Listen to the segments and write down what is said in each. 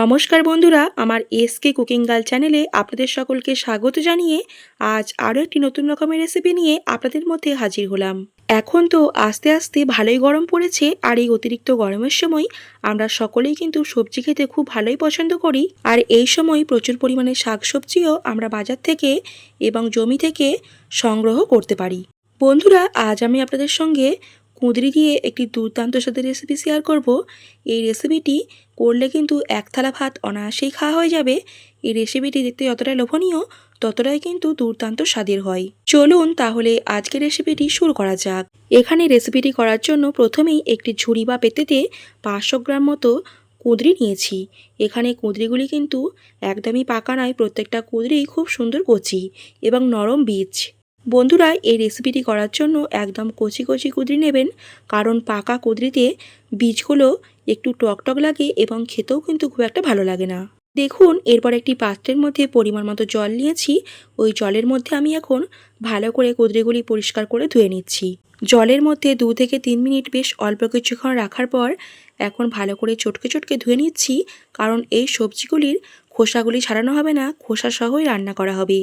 নমস্কার বন্ধুরা, আমার এসকে কুকিং গার্ল চ্যানেলে আপনাদের সকলকে স্বাগত জানিয়ে আজ আরও একটি নতুন রকমের রেসিপি নিয়ে আপনাদের মধ্যে হাজির হলাম। এখন তো আস্তে আস্তে ভালোই গরম পড়েছে, আর এই অতিরিক্ত গরমের সময় আমরা সকলেই কিন্তু সবজি খেতে খুব ভালোই পছন্দ করি। আর এই সময় প্রচুর পরিমাণে শাকসবজিও আমরা বাজার থেকে এবং জমি থেকে সংগ্রহ করতে পারি। বন্ধুরা, আজ আমি আপনাদের সঙ্গে কুঁদরি দিয়ে একটি দুর্দান্ত স্বাদের রেসিপি শেয়ার করব। এই রেসিপিটি করলে কিন্তু এক থালা ভাত অনায়াসেই খাওয়া হয়ে যাবে। এই রেসিপিটি দেখতে যতটাই লোভনীয় ততটাই কিন্তু দুর্দান্ত স্বাদের হয়। চলুন তাহলে আজকের রেসিপিটি শুরু করা যাক। এখানে রেসিপিটি করার জন্য প্রথমেই একটি ঝুড়ি বা পেতেতে 500 গ্রাম মতো কুঁদরি নিয়েছি। এখানে কুঁদরিগুলি কিন্তু একদমই পাকা নয়, প্রত্যেকটা কুঁদরি খুব সুন্দর কচি এবং নরম বীজ। বন্ধুরা, এই রেসিপিটি করার জন্য একদম কচি কচি কুঁদরি নেবেন, কারণ পাকা কুঁদরিতে বীজগুলো একটু টকটক লাগে এবং খেতেও কিন্তু খুব একটা ভালো লাগে না। দেখুন, এরপর একটি পাত্রের মধ্যে পরিমাণ মতো জল নিয়েছি। ওই জলের মধ্যে আমি এখন ভালো করে কুঁদরিগুলি পরিষ্কার করে ধুয়ে নিচ্ছি। জলের মধ্যে 2 থেকে 3 মিনিট বেশ অল্প কিছুক্ষণ রাখার পর এখন ভালো করে চটকে চটকে ধুয়ে নিচ্ছি, কারণ এই সবজিগুলির খোসাগুলি ছাড়ানো হবে না, খোসা সহই রান্না করা হবে।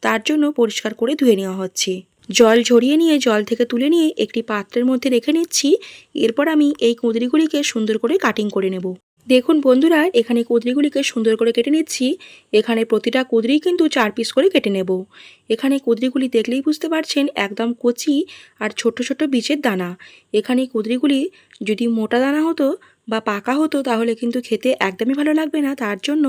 তার জন্য পরিষ্কার করে ধুয়ে নেওয়া হচ্ছে। জল ঝরিয়ে নিয়ে জল থেকে তুলে নিয়ে একটি পাত্রের মধ্যে রেখে নিচ্ছি। এরপর আমি এই কুঁদরিগুলিকে সুন্দর করে কাটিং করে নেব। দেখুন বন্ধুরা, এখানে কুঁদরিগুলিকে সুন্দর করে কেটে নিচ্ছি। এখানে প্রতিটা কুঁদরি কিন্তু 4 পিস করে কেটে নেব। এখানে কুঁদরিগুলি দেখলেই বুঝতে পারছেন একদম কচি আর ছোট ছোট বীজের দানা। এখানে কুঁদরিগুলি যদি মোটা দানা হতো বা পাকা হতো তাহলে কিন্তু খেতে একদমই ভালো লাগবে না, তার জন্য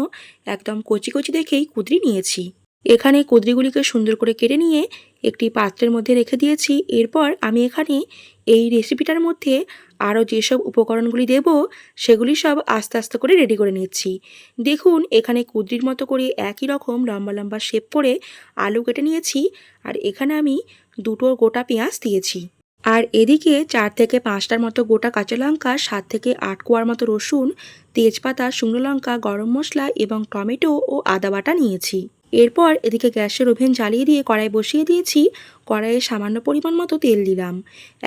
একদম কচি কচি দেখেই কুঁদরি নিয়েছি। এখানে কুঁদরিগুলিকে সুন্দর করে কেটে নিয়ে একটি পাত্রের মধ্যে রেখে দিয়েছি। এরপর আমি এখানে এই রেসিপিটার মধ্যে আরও যেসব উপকরণগুলি দেব সেগুলি সব আস্তে আস্তে করে রেডি করে নিচ্ছি। দেখুন, এখানে কুঁদরির মতো করে একই রকম লম্বা লম্বা শেপ করে আলু কেটে নিয়েছি। আর এখানে আমি 2টো গোটা পেঁয়াজ দিয়েছি। আর এদিকে 4 থেকে 5টার মতো গোটা কাঁচা লঙ্কা, 7 থেকে 8 কোয়ার মতো রসুন, তেজপাতা, শুকনো লঙ্কা, গরম মশলা এবং টমেটো ও আদা বাটা নিয়েছি। এরপর এদিকে গ্যাসের ওভেন জ্বালিয়ে দিয়ে কড়াই বসিয়ে দিয়েছি। কড়াইয়ে সামান্য পরিমাণ মতো তেল দিলাম।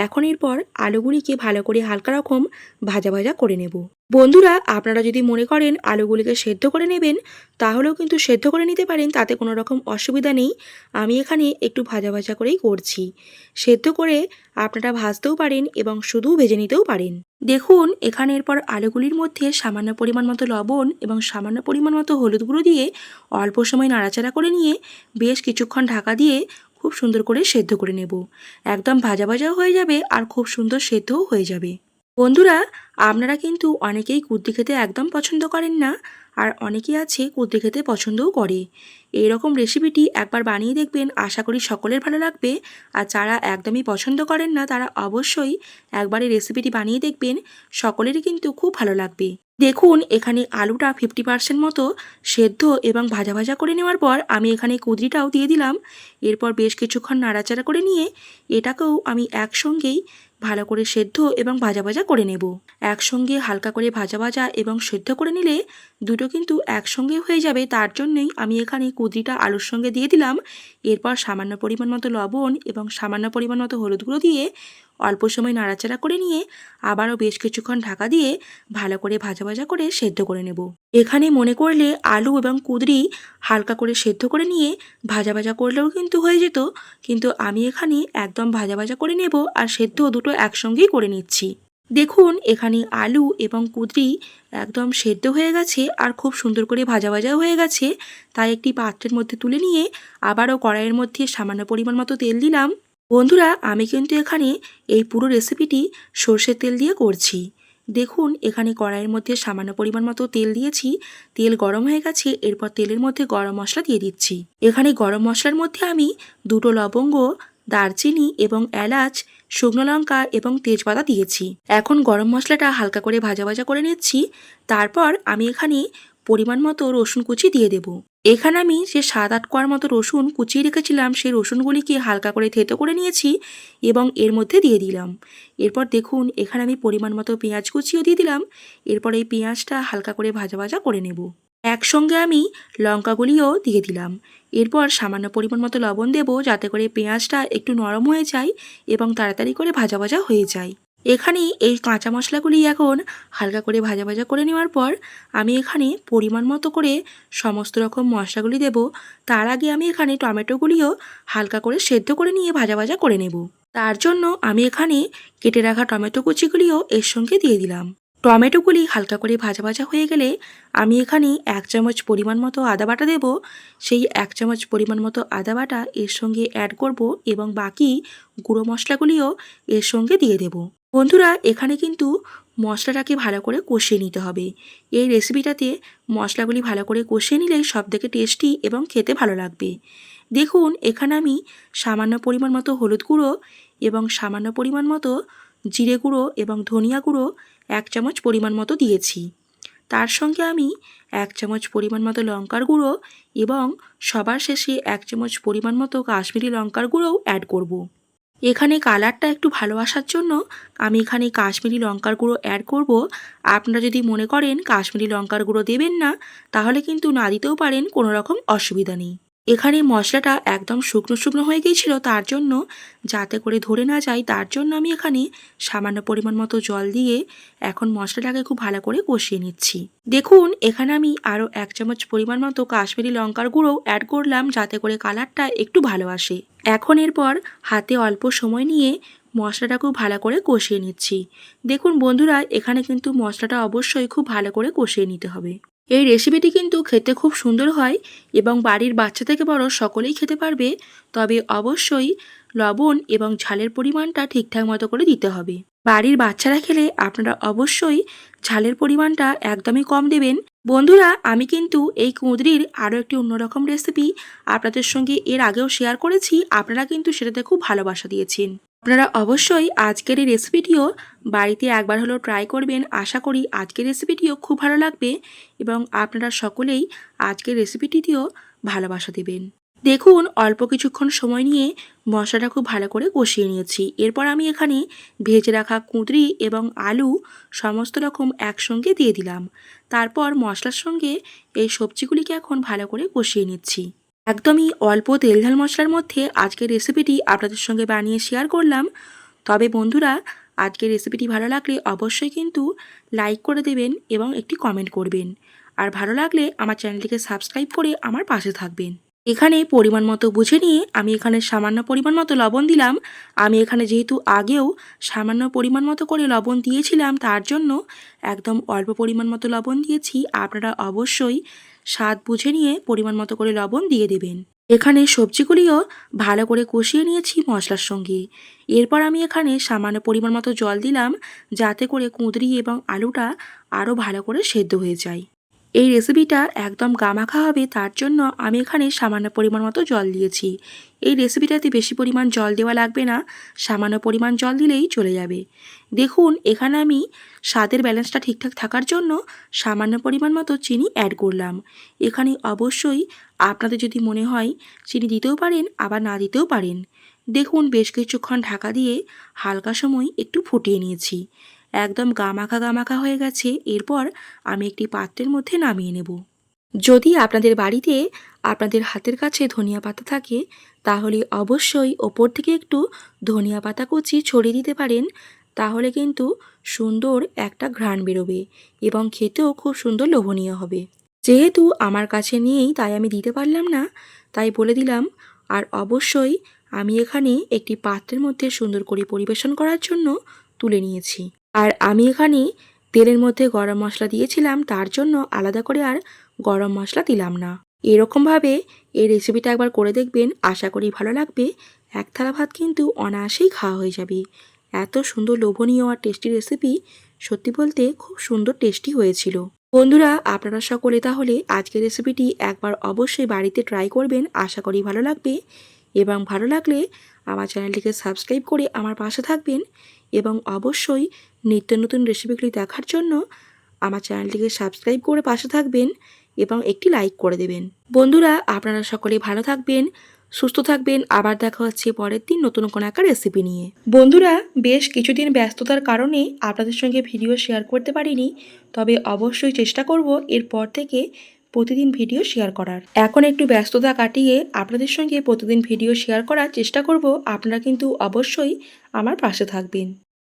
এখন এরপর আলুগুলিকে ভালো করে হালকা রকম ভাজা ভাজা করে নেব। বন্ধুরা, আপনারা যদি মনে করেন আলুগুলিকে সেদ্ধ করে নেবেন তাহলেও কিন্তু সেদ্ধ করে নিতে পারেন, তাতে কোনো রকম অসুবিধা নেই। আমি এখানে একটু ভাজা ভাজা করেই করছি। সেদ্ধ করে আপনারা ভাজতেও পারেন এবং শুধু ভেজে নিতেও পারেন। দেখুন, এখানে এরপর আলুগুলির মধ্যে সামান্য পরিমাণ মতো লবণ এবং সামান্য পরিমাণ মতো হলুদ গুঁড়ো দিয়ে অল্প সময় নাড়াচাড়া করে নিয়ে বেশ কিছুক্ষণ ঢাকা দিয়ে খুব সুন্দর করে সেদ্ধ করে নেব। একদম ভাজা ভাজাও হয়ে যাবে আর খুব সুন্দর সেদ্ধও হয়ে যাবে। বন্ধুরা, আপনারা কিন্তু অনেকেই কুঁদরি খেতে একদম পছন্দ করেন না, আর অনেকেই আছে কুঁদরি খেতে পছন্দও করে। এই রকম রেসিপিটি একবার বানিয়ে দেখবেন, আশা করি সকলের ভালো লাগবে। আর যারা একদমই পছন্দ করেন না তারা অবশ্যই একবার এই রেসিপিটি বানিয়ে দেখবেন, সকলেরই কিন্তু খুব ভালো লাগবে। দেখুন, এখানে আলুটা 50% মতো সেদ্ধ এবং ভাজা ভাজা করে নেওয়ার পর আমি এখানে কুঁদরিটাও দিয়ে দিলাম। এরপর বেশ কিছুক্ষণ নাড়াচাড়া করে নিয়ে এটাকেও আমি একসঙ্গেই ভালো করে সেদ্ধ এবং ভাজা ভাজা করে নেব। একসঙ্গে হালকা করে ভাজা ভাজা এবং সেদ্ধ করে নিলে দুটো কিন্তু একসঙ্গে হয়ে যাবে, তার জন্যই আমি এখানে কুঁদরিটা আলুর সঙ্গে দিয়ে দিলাম। এরপর সামান্য পরিমাণ মতো লবণ এবং সামান্য পরিমাণ মতো হলুদ গুঁড়ো দিয়ে অল্প সময় নাড়াচাড়া করে নিয়ে আবারও বেশ কিছুক্ষণ ঢাকা দিয়ে ভালো করে ভাজা ভাজা করে সেদ্ধ করে নেব। এখানে মনে করলে আলু এবং কুঁদরি হালকা করে সেদ্ধ করে নিয়ে ভাজা ভাজা করলেও কিন্তু হয়ে যেত, কিন্তু আমি এখানে একদম ভাজা ভাজা করে নেব আর সেদ্ধ দুটো একসঙ্গেই করে নিচ্ছি। দেখুন, এখানে আলু এবং কুঁদরি একদম সেদ্ধ হয়ে গেছে আর খুব সুন্দর করে ভাজা ভাজাও হয়ে গেছে। তাই একটি পাত্রের মধ্যে তুলে নিয়ে আবারও কড়াইয়ের মধ্যে সামান্য পরিমাণ মতো তেল দিলাম। বন্ধুরা, আমি কিন্তু এখানে এই পুরো রেসিপিটি সর্ষের তেল দিয়ে করছি। দেখুন, এখানে কড়াইয়ের মধ্যে সামান্য পরিমাণ মতো তেল দিয়েছি। তেল গরম হয়ে গেছে। এরপর তেলের মধ্যে গরম মশলা দিয়ে দিচ্ছি। এখানে গরম মশলার মধ্যে আমি 2টো লবঙ্গ, দারচিনি এবং এলাচ, শুকনো লঙ্কা এবং তেজপাতা দিয়েছি। এখন গরম মশলাটা হালকা করে ভাজা ভাজা করে নিচ্ছি। তারপর আমি এখানে পরিমাণ মতো রসুন কুচি দিয়ে দেব। এখানে আমি যে 7-8 কোয়ার মতো রসুন কুচিয়ে রেখেছিলাম সেই রসুনগুলিকে হালকা করে থেতো করে নিয়েছি এবং এর মধ্যে দিয়ে দিলাম। এরপর দেখুন, এখানে আমি পরিমাণ মতো পেঁয়াজ কুচিও দিয়ে দিলাম। এরপর এই পেঁয়াজটা হালকা করে ভাজা ভাজা করে নেব। একসঙ্গে আমি লঙ্কাগুলিও দিয়ে দিলাম। এরপর সামান্য পরিমাণ মতো লবণ দেব, যাতে করে পেঁয়াজটা একটু নরম হয়ে যায় এবং তাড়াতাড়ি করে ভাজা ভাজা হয়ে যায়। এখানে এই কাঁচা মশলাগুলি এখন হালকা করে ভাজা ভাজা করে নেওয়ার পর আমি এখানে পরিমাণ মতো করে সমস্ত রকম মশলাগুলি দেব। তার আগে আমি এখানে টমেটোগুলিও হালকা করে সেদ্ধ করে নিয়ে ভাজা ভাজা করে নেব। তার জন্য আমি এখানে কেটে রাখা টমেটো কুচিগুলিও এর সঙ্গে দিয়ে দিলাম। টমেটোগুলি হালকা করে ভাজা ভাজা হয়ে গেলে আমি এখানে 1 চামচ পরিমাণ মতো আদা বাটা দেব। সেই 1 চামচ পরিমাণ মতো আদা বাটা এর সঙ্গে অ্যাড করব এবং বাকি গুঁড়ো মশলাগুলিও এর সঙ্গে দিয়ে দেব। বন্ধুরা, এখানে কিন্তু মশলাটাকে ভালো করে কষিয়ে নিতে হবে। এই রেসিপিটাতে মশলাগুলি ভালো করে কষিয়ে নিলেই সবথেকে টেস্টি এবং খেতে ভালো লাগবে। দেখুন, এখানে আমি সামান্য পরিমাণ মতো হলুদ গুঁড়ো এবং সামান্য পরিমাণ মতো জিরে গুঁড়ো এবং ধনিয়া গুঁড়ো 1 চামচ পরিমাণ মতো দিয়েছি। তার সঙ্গে আমি 1 চামচ পরিমাণ মতো লঙ্কার গুঁড়ো এবং সবার শেষে 1 চামচ পরিমাণ মতো কাশ্মীরি লঙ্কার গুঁড়োও অ্যাড করব। এখানে কালারটা একটু ভালো আসার জন্য আমি এখানে কাশ্মীরি লঙ্কার গুঁড়ো অ্যাড করব। আপনারা যদি মনে করেন কাশ্মীরি লঙ্কার গুঁড়ো দেবেন না, তাহলে কিন্তু না দিতেও পারেন, কোনো রকম অসুবিধা নেই। এখানে মশলাটা একদম শুকনো শুকনো হয়ে গিয়েছিল, তার জন্য যাতে করে ধরে না যায় তার জন্য আমি এখানে সামান্য পরিমাণ মতো জল দিয়ে এখন মশলাটাকে খুব ভালো করে কষিয়ে নিচ্ছি। দেখুন, এখানে আমি আরও 1 চামচ পরিমাণ মতো কাশ্মীরি লঙ্কার গুঁড়ো অ্যাড করলাম যাতে করে কালারটা একটু ভালো আসে। এখন এরপর হাতে অল্প সময় নিয়ে মশলাটা খুব ভালো করে কষিয়ে নিচ্ছি। দেখুন বন্ধুরা, এখানে কিন্তু মশলাটা অবশ্যই খুব ভালো করে কষিয়ে নিতে হবে। এই রেসিপিটি কিন্তু খেতে খুব সুন্দর হয় এবং বাড়ির বাচ্চা থেকে বড় সকলেই খেতে পারবে। তবে অবশ্যই লবণ এবং ঝালের পরিমাণটা ঠিকঠাক মতো করে দিতে হবে। বাড়ির বাচ্চারা খেলে আপনারা অবশ্যই ঝালের পরিমাণটা একদমই কম দেবেন। বন্ধুরা, আমি কিন্তু এই কুঁদরির আরও একটি অন্যরকম রেসিপি আপনাদের সঙ্গে এর আগেও শেয়ার করেছি। আপনারা কিন্তু সেটাতে খুব ভালোবাসা দিয়েছেন। আপনারা অবশ্যই আজকের এই রেসিপিটিও বাড়িতে একবার হলেও ট্রাই করবেন। আশা করি আজকের রেসিপিটিও খুব ভালো লাগবে এবং আপনারা সকলেই আজকের রেসিপিটিতেও ভালোবাসা দেবেন। দেখুন, অল্প কিছুক্ষণ সময় নিয়ে মশলাটা খুব ভালো করে কষিয়ে নিয়েছি। এরপর আমি এখানে ভেজে রাখা কুঁদরি এবং আলু সমস্ত রকম একসঙ্গে দিয়ে দিলাম। তারপর মশলার সঙ্গে এই সবজিগুলিকে এখন ভালো করে কষিয়ে নিচ্ছি। একদমই অল্প তেল ঝাল মশলার মধ্যে আজকের রেসিপিটি আপনাদের সঙ্গে বানিয়ে শেয়ার করলাম। তবে বন্ধুরা, আজকের রেসিপিটি ভালো লাগলে অবশ্যই কিন্তু লাইক করে দেবেন এবং একটি কমেন্ট করবেন। আর ভালো লাগলে আমার চ্যানেলটিকে সাবস্ক্রাইব করে আমার পাশে থাকবেন। এখানে পরিমাণ মতো বুঝে নিয়ে আমি এখানে সামান্য পরিমাণ মতো লবণ দিলাম। আমি এখানে যেহেতু আগেও সামান্য পরিমাণ মতো করে লবণ দিয়েছিলাম, তার জন্য একদম অল্প পরিমাণ মতো লবণ দিয়েছি। আপনারা অবশ্যই স্বাদ বুঝে নিয়ে পরিমাণ মতো করে লবণ দিয়ে দেবেন। এখানে সবজিগুলিও ভালো করে কষিয়ে নিয়েছি মশলার সঙ্গে। এরপর আমি এখানে সামান্য পরিমাণ মতো জল দিলাম যাতে করে কুঁদরি এবং আলুটা আরও ভালো করে সেদ্ধ হয়ে যায়। এই রেসিপিটা একদম গামাখা হবে, তার জন্য আমি এখানে সামান্য পরিমাণ মতো জল দিয়েছি। এই রেসিপিটাতে বেশি পরিমাণ জল দেওয়া লাগবে না, সামান্য পরিমাণ জল দিলেই চলে যাবে। দেখুন, এখানে আমি স্বাদের ব্যালেন্সটা ঠিকঠাক থাকার জন্য সামান্য পরিমাণ মতো চিনি অ্যাড করলাম। এখানে অবশ্যই আপনাদের যদি মনে হয় চিনি দিতেও পারেন, আবার না দিতেও পারেন। দেখুন, বেশ কিছুক্ষণ ঢাকা দিয়ে হালকা সময় একটু ফুটিয়ে নিয়েছি। একদম গামাখা গামাখা হয়ে গেছে। এরপর আমি একটি পাত্রের মধ্যে নামিয়ে নেব। যদি আপনাদের বাড়িতে আপনাদের হাতের কাছে ধনিয়া পাতা থাকে, তাহলে অবশ্যই ওপর থেকে একটু ধনিয়া পাতা কুচি ছড়িয়ে দিতে পারেন। তাহলে কিন্তু সুন্দর একটা ঘ্রাণ বেরোবে এবং খেতেও খুব সুন্দর লোভনীয় হবে। যেহেতু আমার কাছে নেই তাই আমি দিতে পারলাম না, তাই বলে দিলাম। আর অবশ্যই আমি এখানে একটি পাত্রের মধ্যে সুন্দর করে পরিবেশন করার জন্য তুলে নিয়েছি। আর আমি এখানে তেলের মধ্যে গরম মশলা দিয়েছিলাম, তার জন্য আলাদা করে আর গরম মশলা দিলাম না। এরকমভাবে এই রেসিপিটা একবার করে দেখবেন, আশা করি ভালো লাগবে। এক থালা ভাত কিন্তু অনায়াসেই খাওয়া হয়ে যাবে। এত সুন্দর লোভনীয় আর টেস্টি রেসিপি, সত্যি বলতে খুব সুন্দর টেস্টি হয়েছিল। বন্ধুরা, আপনারা সকলে তাহলে আজকের রেসিপিটি একবার অবশ্যই বাড়িতে ট্রাই করবেন। আশা করি ভালো লাগবে এবং ভালো লাগলে আমার চ্যানেলটিকে সাবস্ক্রাইব করে আমার পাশে থাকবেন এবং অবশ্যই নিত্য নতুন রেসিপিগুলি দেখার জন্য আমার চ্যানেলটিকে সাবস্ক্রাইব করে পাশে থাকবেন এবং একটি লাইক করে দেবেন। বন্ধুরা, আপনারা সকলে ভালো থাকবেন, সুস্থ থাকবেন। আবার দেখা হচ্ছে পরের দিন নতুন কোনো একটা রেসিপি নিয়ে। বন্ধুরা, বেশ কিছুদিন ব্যস্ততার কারণে আপনাদের সঙ্গে ভিডিও শেয়ার করতে পারিনি। তবে অবশ্যই চেষ্টা করব এরপর থেকে প্রতিদিন ভিডিও শেয়ার করার। এখন একটু ব্যস্ততা কাটিয়ে আপনাদের সঙ্গে প্রতিদিন ভিডিও শেয়ার করার চেষ্টা করব। আপনারা কিন্তু অবশ্যই আমার পাশে থাকবেন।